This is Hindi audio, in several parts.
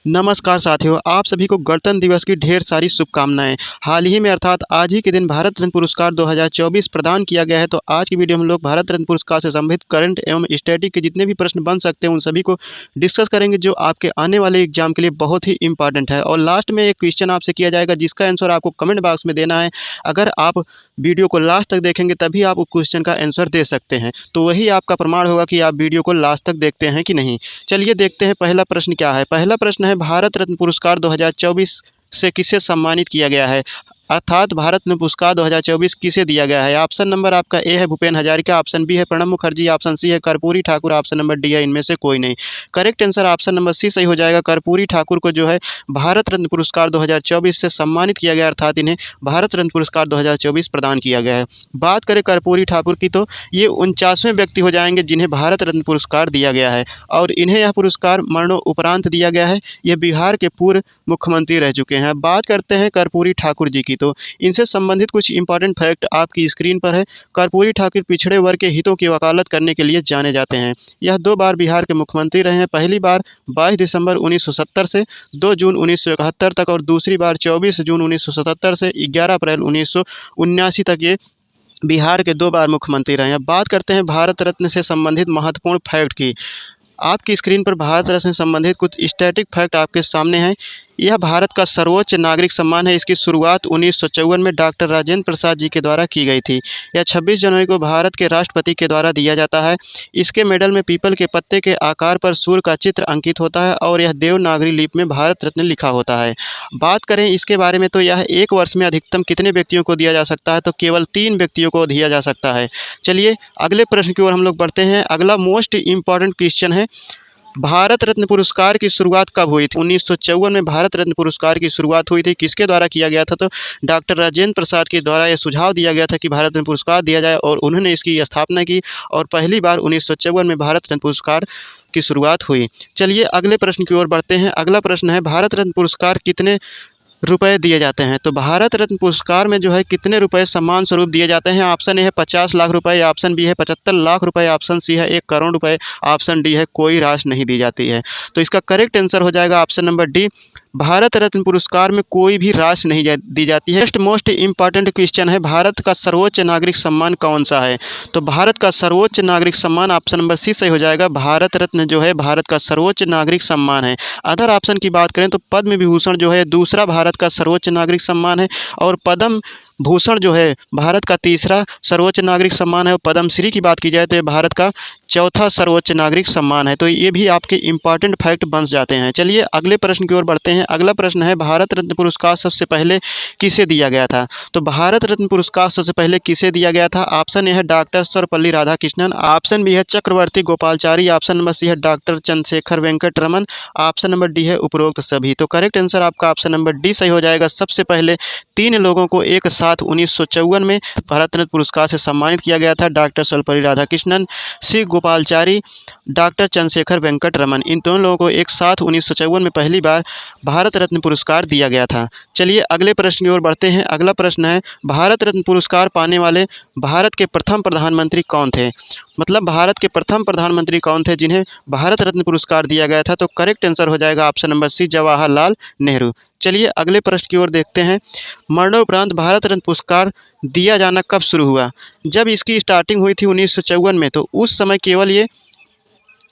नमस्कार साथियों, आप सभी को गणतंत्र दिवस की ढेर सारी शुभकामनाएं। हाल ही में अर्थात आज ही के दिन भारत रत्न पुरस्कार 2024 प्रदान किया गया है। तो आज की वीडियो में हम लोग भारत रत्न पुरस्कार से संबंधित करंट एवं स्टैटिक के जितने भी प्रश्न बन सकते हैं उन सभी को डिस्कस करेंगे, जो आपके आने वाले एग्जाम के लिए बहुत ही इंपॉर्टेंट है। और लास्ट में एक क्वेश्चन आपसे किया जाएगा जिसका आंसर आपको कमेंट बॉक्स में देना है। अगर आप वीडियो को लास्ट तक देखेंगे तभी आप उस क्वेश्चन का आंसर दे सकते हैं। तो वही आपका प्रमाण होगा कि आप वीडियो को लास्ट तक देखते हैं कि नहीं। चलिए देखते हैं पहला प्रश्न क्या है। पहला प्रश्न है, भारत रत्न पुरस्कार 2024 से किसे सम्मानित किया गया है, अर्थात भारत रत्न पुरस्कार 2024 किसे दिया गया है। ऑप्शन नंबर आपका ए है भूपेन हजारिका, ऑप्शन बी है प्रणब मुखर्जी, ऑप्शन सी है Karpoori Thakur, option number D है इनमें से कोई नहीं। Correct answer option number C सही हो जाएगा। कर्पूरी ठाकुर को जो है भारत रत्न पुरस्कार 2024 से सम्मानित किया गया, अर्थात इन्हें भारत रत्न पुरस्कार 2024 प्रदान किया गया है। बात करें कर्पूरी ठाकुर की तो ये 49वें व्यक्ति हो जाएंगे जिन्हें भारत रत्न पुरस्कार दिया गया है और इन्हें यह पुरस्कार मरणोपरांत दिया गया है। ये बिहार के पूर्व मुख्यमंत्री रह चुके हैं। बात करते हैं कर्पूरी ठाकुर जी की तो इनसे संबंधित कुछ इंपॉर्टेंट फैक्ट आपकी स्क्रीन पर है। कर्पूरी ठाकुर पिछड़े वर्ग के हितों की वकालत करने के लिए जाने जाते हैं। यह 2 बार बिहार के मुख्यमंत्री रहे हैं। पहली बार 22 दिसंबर 1970 से 2 जून 1971 तक और दूसरी बार 24 जून 1977 से 11 अप्रैल 1979 तक ये बिहार के 2 बार मुख्यमंत्री रहे हैं। अब बात करते हैं भारत रत्न से संबंधित महत्वपूर्ण फैक्ट की। आपकी स्क्रीन पर भारत रत्न से संबंधित कुछ स्टैटिक फैक्ट आपके सामने हैं। यह भारत का सर्वोच्च नागरिक सम्मान है। इसकी शुरुआत 1954 में डॉक्टर राजेंद्र प्रसाद जी के द्वारा की गई थी। यह 26 जनवरी को भारत के राष्ट्रपति के द्वारा दिया जाता है। इसके मेडल में पीपल के पत्ते के आकार पर सूर्य का चित्र अंकित होता है और यह देवनागरी लिपि में भारत रत्न लिखा होता है। बात करें इसके बारे में तो यह एक वर्ष में अधिकतम कितने व्यक्तियों को दिया जा सकता है, तो केवल 3 व्यक्तियों को दिया जा सकता है। चलिए अगले प्रश्न की ओर हम लोग बढ़ते हैं। अगला मोस्ट इंपॉर्टेंट क्वेश्चन है, भारत रत्न पुरस्कार की शुरुआत कब हुई थी। 1954 में भारत रत्न पुरस्कार की शुरुआत हुई थी। किसके द्वारा किया गया था, तो डॉक्टर राजेंद्र प्रसाद के द्वारा यह सुझाव दिया गया था कि भारत रत्न पुरस्कार दिया जाए और उन्होंने इसकी स्थापना की और पहली बार 1954 में भारत रत्न पुरस्कार की शुरुआत हुई। चलिए अगले प्रश्न की ओर बढ़ते हैं। अगला प्रश्न है, भारत रत्न पुरस्कार कितने रुपए दिए जाते हैं, तो भारत रत्न पुरस्कार में जो है कितने रुपए सम्मान स्वरूप दिए जाते हैं। ऑप्शन ए है 50 लाख रुपए, ऑप्शन बी है 75 लाख रुपए, ऑप्शन सी है 1 करोड़ रुपए, ऑप्शन डी है कोई राशि नहीं दी जाती है। तो इसका करेक्ट आंसर हो जाएगा option number D, Bharat Ratna पुरस्कार में कोई भी राशि नहीं दी जाती है। नेक्स्ट मोस्ट इंपॉर्टेंट क्वेश्चन है, भारत का सर्वोच्च नागरिक सम्मान कौन सा है, तो भारत का सर्वोच्च नागरिक सम्मान ऑप्शन नंबर सी सही हो जाएगा। भारत रत्न जो है भारत का सर्वोच्च नागरिक सम्मान है। अदर ऑप्शन की बात करें तो पद्म विभूषण जो है दूसरा भारत का सर्वोच्च नागरिक सम्मान है और पद्म भूषण जो है भारत का तीसरा सर्वोच्च नागरिक सम्मान है और पद्मश्री की बात की जाए तो ये भारत का चौथा सर्वोच्च नागरिक सम्मान है। तो ये भी आपके इंपॉर्टेंट फैक्ट बन जाते हैं। चलिए अगले प्रश्न की ओर बढ़ते हैं। अगला प्रश्न है, भारत रत्न पुरस्कार सबसे पहले किसे दिया गया था, तो भारत रत्न पुरस्कार सबसे पहले किसे दिया गया था। ऑप्शन ए है doctor Sarvepalli Radhakrishnan, option B है Chakravarti Gopalachari, option number C है doctor Chandrasekhar Venkata Raman, option number D है उपरोक्त सभी। तो करेक्ट आंसर आपका ऑप्शन नंबर डी सही हो जाएगा। सबसे पहले 3 लोगों को एक साथ 1954 में भारत रत्न पुरस्कार से सम्मानित किया गया था, डॉक्टर सर्वपल्ली राधाकृष्णन, सी गोपालचारी, डॉक्टर चंद्रशेखर वेंकट रमन। इन दोनों लोगों को एक साथ 1954 में पहली बार भारत रत्न पुरस्कार दिया गया था। चलिए अगले प्रश्न की ओर बढ़ते हैं। अगला प्रश्न है, भारत रत्न पुरस्कार पाने वाले भारत के प्रथम प्रधानमंत्री कौन थे, मतलब भारत के प्रथम प्रधानमंत्री कौन थे जिन्हें भारत रत्न पुरस्कार दिया गया था। तो करेक्ट आंसर हो जाएगा option number C, Jawaharlal Nehru. चलिए अगले प्रश्न की ओर देखते हैं। मरणोपरांत भारत रत्न पुरस्कार दिया जाना कब शुरू हुआ, जब इसकी स्टार्टिंग हुई थी 1954 में, तो उस समय केवल ये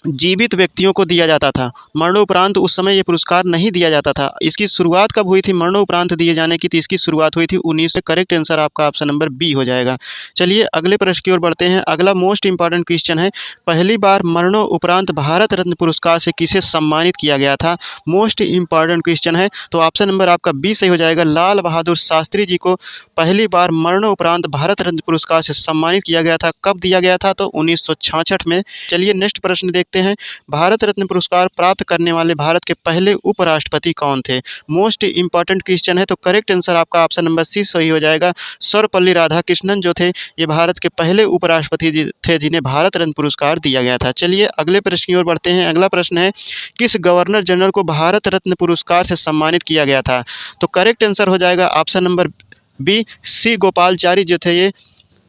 जीवित व्यक्तियों को दिया जाता था। मरणोपरांत उस समय ये पुरस्कार नहीं दिया जाता था। इसकी शुरुआत कब हुई थी मरणोपरांत दिए जाने की, तो इसकी शुरुआत हुई थी 19 से। करेक्ट आंसर आपका ऑप्शन नंबर बी हो जाएगा। चलिए अगले प्रश्न की ओर बढ़ते हैं। अगला मोस्ट इंपॉर्टेंट क्वेश्चन है, पहली बार मरणोपरांत भारत रत्न पुरस्कार से किसे सम्मानित किया गया था। मोस्ट इंपॉर्टेंट क्वेश्चन है, तो ऑप्शन नंबर आपका बी सही हो जाएगा। लाल बहादुर शास्त्री जी को पहली बार मरणोपरांत भारत रत्न पुरस्कार से सम्मानित किया गया था। कब दिया गया था, तो 1966 में। चलिए नेक्स्ट प्रश्न देखते हैं। भारत रत्न पुरस्कार प्राप्त करने वाले भारत के पहले उपराष्ट्रपति कौन थे। मोस्ट इंपॉर्टेंट क्वेश्चन है, तो करेक्ट आंसर आपका ऑप्शन नंबर सी सही हो जाएगा। सर्वपल्ली राधाकृष्णन जो थे ये भारत के पहले उपराष्ट्रपति थे जिन्हें भारत रत्न पुरस्कार दिया गया था। चलिए अगले प्रश्न की ओर बढ़ते हैं। अगला प्रश्न है, किस गवर्नर जनरल को भारत रत्न पुरस्कार से सम्मानित किया गया था, तो करेक्ट आंसर हो जाएगा ऑप्शन नंबर बी, सी गोपालचारी जो थे ये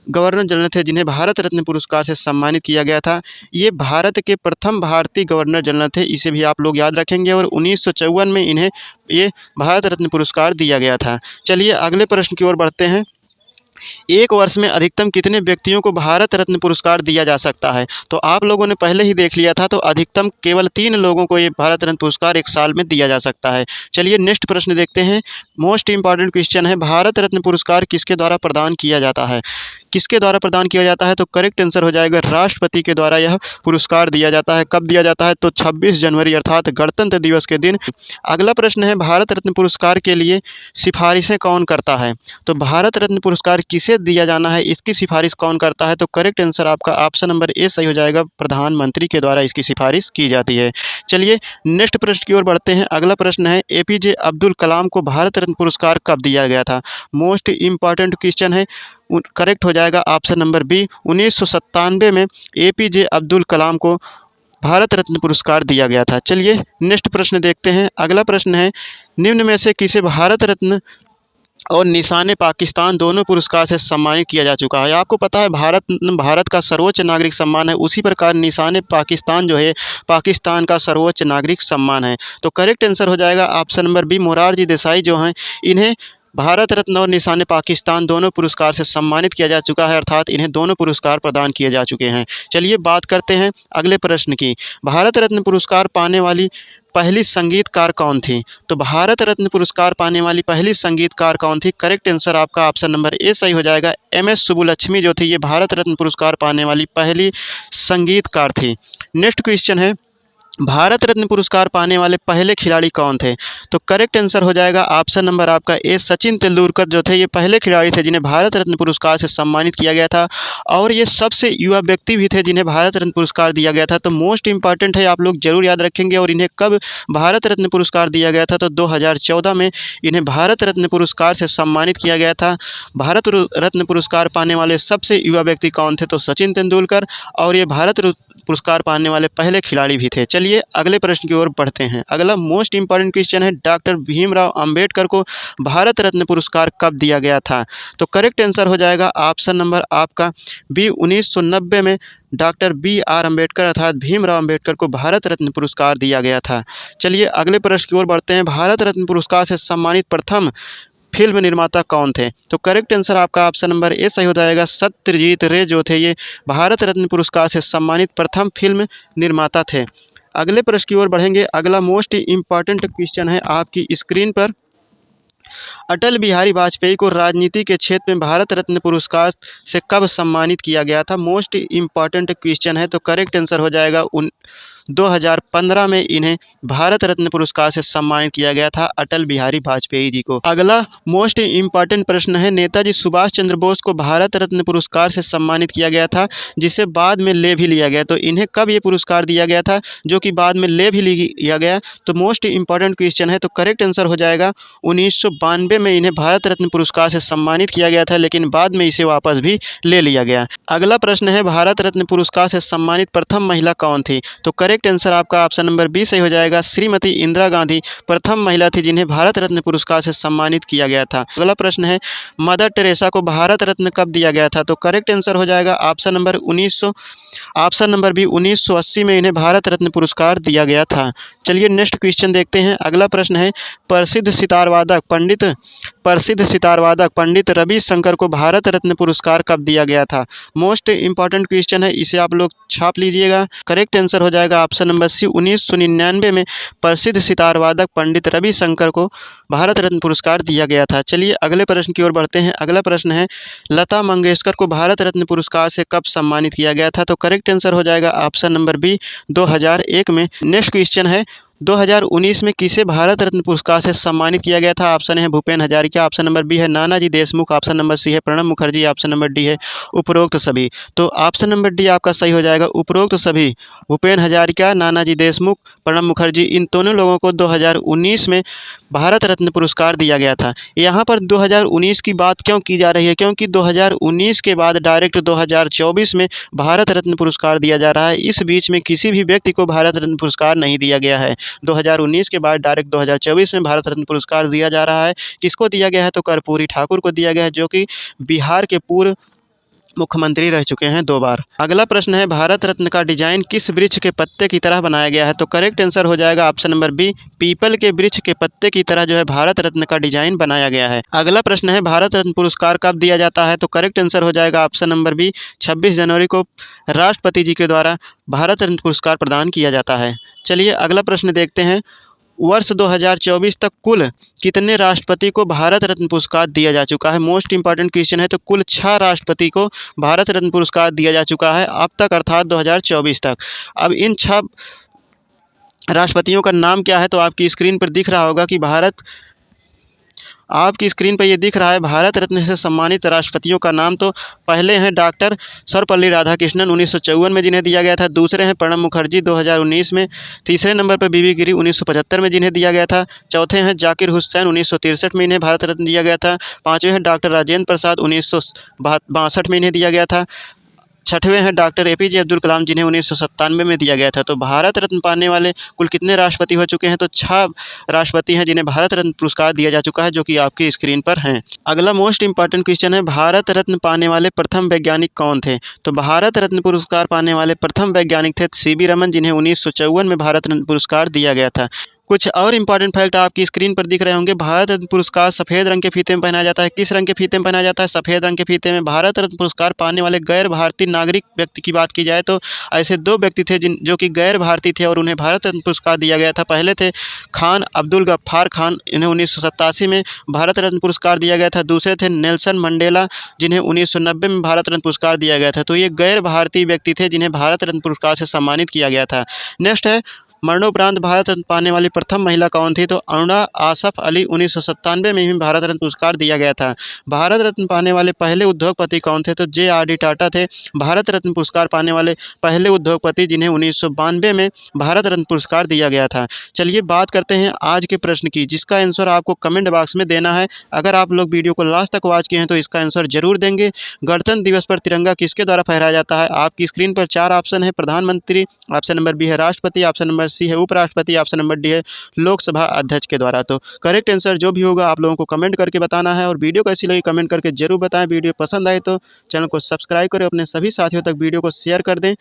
गवर्नर जनरल थे जिन्हें भारत रत्न पुरस्कार से सम्मानित किया गया था। ये भारत के प्रथम भारतीय गवर्नर जनरल थे, इसे भी आप लोग याद रखेंगे। और 1954 में इन्हें ये भारत रत्न पुरस्कार दिया गया था। चलिए अगले प्रश्न की ओर बढ़ते हैं। एक वर्ष में अधिकतम कितने व्यक्तियों को भारत रत्न पुरस्कार दिया जा सकता है? तो आप लोगों ने पहले ही देख लिया था, तो अधिकतम केवल 3 लोगों को ये भारत रत्न पुरस्कार एक साल में दिया जा सकता है। चलिए नेक्स्ट प्रश्न देखते हैं। मोस्ट इंपॉर्टेंट क्वेश्चन है, भारत रत्न पुरस्कार किसके द्वारा प्रदान किया जाता है? किसके द्वारा प्रदान किया जाता है? तो करेक्ट आंसर हो जाएगा राष्ट्रपति के द्वारा यह पुरस्कार दिया जाता है। कब दिया जाता है? तो 26 जनवरी अर्थात गणतंत्र दिवस के दिन। अगला प्रश्न है, भारत रत्न पुरस्कार के लिए सिफारिशें कौन करता है? तो भारत रत्न पुरस्कार किसे दिया जाना है, इसकी सिफारिश कौन करता है? तो करेक्ट आंसर आपका ऑप्शन नंबर ए सही हो जाएगा, प्रधानमंत्री के द्वारा इसकी सिफारिश की जाती है। चलिए नेक्स्ट प्रश्न की ओर बढ़ते हैं। अगला प्रश्न है, एपीजे अब्दुल कलाम को भारत रत्न पुरस्कार कब दिया गया था? मोस्ट इंपॉर्टेंट क्वेश्चन है। करेक्ट हो जाएगा ऑप्शन नंबर बी, 1997 में एपीजे अब्दुल कलाम को भारत रत्न पुरस्कार दिया गया था। चलिए नेक्स्ट प्रश्न देखते हैं। अगला प्रश्न है, निम्न में से किसे भारत रत्न और निशान पाकिस्तान दोनों पुरस्कार से सम्मानित किया जा चुका है? आपको पता है भारत का सर्वोच्च नागरिक सम्मान है, उसी प्रकार निशान पाकिस्तान जो है पाकिस्तान का सर्वोच्च नागरिक सम्मान है। तो करेक्ट आंसर हो जाएगा option number B, Morarji Desai जो हैं इन्हें भारत रत्न और निशान पाकिस्तान दोनों पुरस्कार से सम्मानित किया जा चुका है, अर्थात इन्हें दोनों पुरस्कार प्रदान किए जा चुके हैं। चलिए बात करते हैं अगले प्रश्न की। भारत रत्न पुरस्कार पाने वाली पहली संगीतकार कौन थी? तो भारत रत्न पुरस्कार पाने वाली पहली संगीतकार कौन थी? करेक्ट आंसर आपका ऑप्शन नंबर ए सही हो जाएगा, एमएस सुब्बुलक्ष्मी जो थी ये भारत रत्न पुरस्कार पाने वाली पहली संगीतकार थी। नेक्स्ट क्वेश्चन है, भारत रत्न पुरस्कार पाने वाले पहले खिलाड़ी कौन थे? तो करेक्ट आंसर हो जाएगा ऑप्शन नंबर आपका ए, सचिन तेंदुलकर जो थे ये पहले खिलाड़ी थे जिन्हें भारत रत्न पुरस्कार से सम्मानित किया गया था, और ये सबसे युवा व्यक्ति भी थे जिन्हें भारत रत्न पुरस्कार दिया गया था। तो मोस्ट इंपॉर्टेंट है, आप लोग जरूर याद रखेंगे। और इन्हें कब भारत रत्न पुरस्कार दिया गया था? तो 2014 में इन्हें भारत रत्न पुरस्कार से सम्मानित किया गया था। भारत रत्न पुरस्कार पाने वाले सबसे युवा व्यक्ति कौन थे? तो सचिन तेंदुलकर, और ये भारत पुरस्कार पाने वाले पहले खिलाड़ी भी थे। चलिए अगले प्रश्न की ओर बढ़ते हैं। अगला मोस्ट इंपॉर्टेंट क्वेश्चन है, डॉक्टर भीमराव अंबेडकर को भारत रत्न पुरस्कार कब दिया गया था? तो करेक्ट आंसर हो जाएगा ऑप्शन नंबर आपका बी, 1990 में डॉक्टर बी.आर. अम्बेडकर अर्थात भीमराव अंबेडकर को भारत रत्न पुरस्कार दिया गया था। चलिए अगले प्रश्न की ओर बढ़ते हैं। भारत रत्न पुरस्कार से सम्मानित प्रथम फिल्म निर्माता कौन थे? तो करेक्ट आंसर आपका ऑप्शन नंबर ए सही हो जाएगा, सत्यजीत रे जो थे ये भारत रत्न पुरस्कार से सम्मानित प्रथम फिल्म निर्माता थे। अगले प्रश्न की ओर बढ़ेंगे। अगला मोस्ट इम्पॉर्टेंट क्वेश्चन है आपकी स्क्रीन पर, अटल बिहारी वाजपेयी को राजनीति के क्षेत्र में भारत रत्न पुरस्कार से कब सम्मानित किया गया था? मोस्ट इम्पॉर्टेंट क्वेश्चन है। तो करेक्ट आंसर हो जाएगा 2015 में इन्हें भारत रत्न पुरस्कार से सम्मानित किया गया था, अटल बिहारी वाजपेयी जी को। अगला मोस्ट इम्पॉर्टेंट प्रश्न है, नेताजी सुभाष चंद्र बोस को भारत रत्न पुरस्कार से सम्मानित किया गया था, जिसे बाद में ले भी लिया गया। तो इन्हें कब ये पुरस्कार दिया गया था जो कि बाद में ले भी लिया गया? तो मोस्ट इम्पॉर्टेंट क्वेश्चन है। तो करेक्ट आंसर हो जाएगा 1992 में इन्हें भारत रत्न पुरस्कार से सम्मानित किया गया था, लेकिन बाद में इसे वापस भी ले लिया गया। अगला प्रश्न है, भारत रत्न पुरस्कार से सम्मानित प्रथम महिला कौन थी? तो करेक्ट आंसर आपका ऑप्शन नंबर बी सही हो जाएगा, श्रीमती इंदिरा गांधी प्रथम महिला थी जिन्हें भारत रत्न पुरस्कार से सम्मानित किया गया था। अगला प्रश्न है, मदर टेरेसा को भारत रत्न कब दिया गया था? तो करेक्ट आंसर हो जाएगा ऑप्शन नंबर बी, 1980 में इन्हें भारत रत्न पुरस्कार दिया गया था। चलिए नेक्स्ट क्वेश्चन देखते हैं। अगला प्रश्न है, प्रसिद्ध सितार वादक पंडित रविशंकर को भारत रत्न पुरस्कार कब दिया गया था? मोस्ट इंपॉर्टेंट क्वेश्चन है, इसे आप लोग छाप लीजिएगा। करेक्ट आंसर हो जाएगा ऑप्शन नंबर सी, 1999 में प्रसिद्ध सितार वादक पंडित रविशंकर को भारत रत्न पुरस्कार दिया गया था। चलिए अगले प्रश्न की ओर बढ़ते हैं। अगला प्रश्न है, लता मंगेशकर को भारत रत्न पुरस्कार से कब सम्मानित किया गया था? तो करेक्ट आंसर हो जाएगा ऑप्शन नंबर बी, 2001 में। नेक्स्ट क्वेश्चन है, 2019 में किसे भारत रत्न पुरस्कार से सम्मानित किया गया था? ऑप्शन है Bhupen Hazarika, option number B है Nanaji Deshmukh, option number C है Pranab Mukherjee, option number D है उपरोक्त सभी। तो ऑप्शन नंबर डी आपका सही हो जाएगा, उपरोक्त सभी। भूपेन हजारिका, नानाजी देशमुख, प्रणब मुखर्जी, इन दोनों लोगों को 2019 में भारत रत्न पुरस्कार दिया गया था। यहाँ पर 2019 की बात क्यों की जा रही है? क्योंकि 2019 के बाद डायरेक्ट 2024 में भारत रत्न पुरस्कार दिया जा रहा है। इस बीच में किसी भी व्यक्ति को भारत रत्न पुरस्कार नहीं दिया गया है। 2019 के बाद डायरेक्ट 2024 में भारत रत्न पुरस्कार दिया जा रहा है। किसको दिया गया है? तो कर्पूरी ठाकुर को दिया गया है, जो कि बिहार के पूर्व मुख्यमंत्री रह चुके हैं 2 बार। अगला प्रश्न है, भारत रत्न का डिजाइन किस वृक्ष के पत्ते की तरह बनाया गया है? तो करेक्ट आंसर हो जाएगा ऑप्शन नंबर बी, पीपल के वृक्ष के पत्ते की तरह जो है भारत रत्न का डिजाइन बनाया गया है। अगला प्रश्न है, भारत रत्न पुरस्कार कब दिया जाता है? तो करेक्ट आंसर हो जाएगा ऑप्शन नंबर बी, 26 जनवरी को राष्ट्रपति जी के द्वारा भारत रत्न पुरस्कार प्रदान किया जाता है। चलिए अगला प्रश्न देखते हैं, वर्ष 2024 तक कुल कितने राष्ट्रपति को भारत रत्न पुरस्कार दिया जा चुका है? मोस्ट इंपॉर्टेंट क्वेश्चन है। तो कुल 6 राष्ट्रपति को भारत रत्न पुरस्कार दिया जा चुका है अब तक, अर्थात 2024 तक। अब इन 6 राष्ट्रपतियों का नाम क्या है? तो आपकी स्क्रीन पर दिख रहा होगा कि आपकी स्क्रीन पर ये दिख रहा है भारत रत्न से सम्मानित राष्ट्रपतियों का नाम। तो पहले हैं डॉक्टर सर्वपल्ली राधाकृष्णन 1954 में जिन्हें दिया गया था। दूसरे हैं प्रणब मुखर्जी 2019 में। तीसरे नंबर पर बीबी गिरी 1975 में जिन्हें दिया गया था। चौथे हैं जाकिर हुसैन 1963 में इन्हें भारत रत्न दिया गया था। पाँचवें हैं डॉक्टर राजेंद्र प्रसाद 1962 में इन्हें दिया गया था। छठवें हैं डॉक्टर एपीजे अब्दुल कलाम जिन्हें 1997 में दिया गया था। तो भारत रत्न पाने वाले कुल कितने राष्ट्रपति हो चुके हैं? तो 6 राष्ट्रपति हैं जिन्हें भारत रत्न पुरस्कार दिया जा चुका है, जो कि आपकी स्क्रीन पर हैं। अगला मोस्ट इंपॉर्टेंट क्वेश्चन है, भारत रत्न पाने वाले प्रथम वैज्ञानिक कौन थे? तो भारत रत्न पुरस्कार पाने वाले प्रथम वैज्ञानिक थे सीवी रमन, जिन्हें 1954 में भारत रत्न पुरस्कार दिया गया था। कुछ और इंपॉर्टेंट फैक्ट आपकी स्क्रीन पर दिख रहे होंगे। भारत रत्न पुरस्कार सफ़ेद रंग के फीते में पहनाया जाता है। किस रंग के फीते में पहनाया जाता है? सफ़ेद रंग के फीते में। भारत रत्न पुरस्कार पाने वाले गैर भारतीय नागरिक व्यक्ति की बात की जाए तो ऐसे 2 व्यक्ति थे जो कि गैर भारतीय थे और उन्हें भारत रत्न पुरस्कार दिया गया था। पहले थे खान अब्दुल गफ्फार खान, इन्हें 1987 में भारत रत्न पुरस्कार दिया गया था। दूसरे थे नेल्सन मंडेला, जिन्हें 1990 में भारत रत्न पुरस्कार दिया गया था। तो ये गैर भारतीय व्यक्ति थे जिन्हें भारत रत्न पुरस्कार से सम्मानित किया गया था। नेक्स्ट है, मरणोपरांत भारत रत्न पाने वाली प्रथम महिला कौन थी? तो अरुणा आसफ अली 1997 में ही भारत रत्न पुरस्कार दिया गया था। भारत रत्न पाने वाले पहले उद्योगपति कौन थे? तो जे.आर.डी. टाटा थे भारत रत्न पुरस्कार पाने वाले पहले उद्योगपति, जिन्हें 1992 में भारत रत्न पुरस्कार दिया गया था। चलिए बात करते हैं आज के प्रश्न की, जिसका आंसर आपको कमेंट बॉक्स में देना है। अगर आप लोग वीडियो को लास्ट तक वॉच किए हैं तो इसका आंसर जरूर देंगे। गणतंत्र दिवस पर तिरंगा किसके द्वारा फहराया जाता है? आपकी स्क्रीन पर 4 ऑप्शन है, प्रधानमंत्री, ऑप्शन नंबर बी है राष्ट्रपति, ऑप्शन नंबर सी है उपराष्ट्रपति, ऑप्शन नंबर डी है लोकसभा अध्यक्ष के द्वारा। तो करेक्ट आंसर जो भी होगा आप लोगों को कमेंट करके बताना है और वीडियो कैसी लगी कमेंट करके जरूर बताएं। वीडियो पसंद आए तो चैनल को सब्सक्राइब करें, अपने सभी साथियों तक वीडियो को शेयर कर दें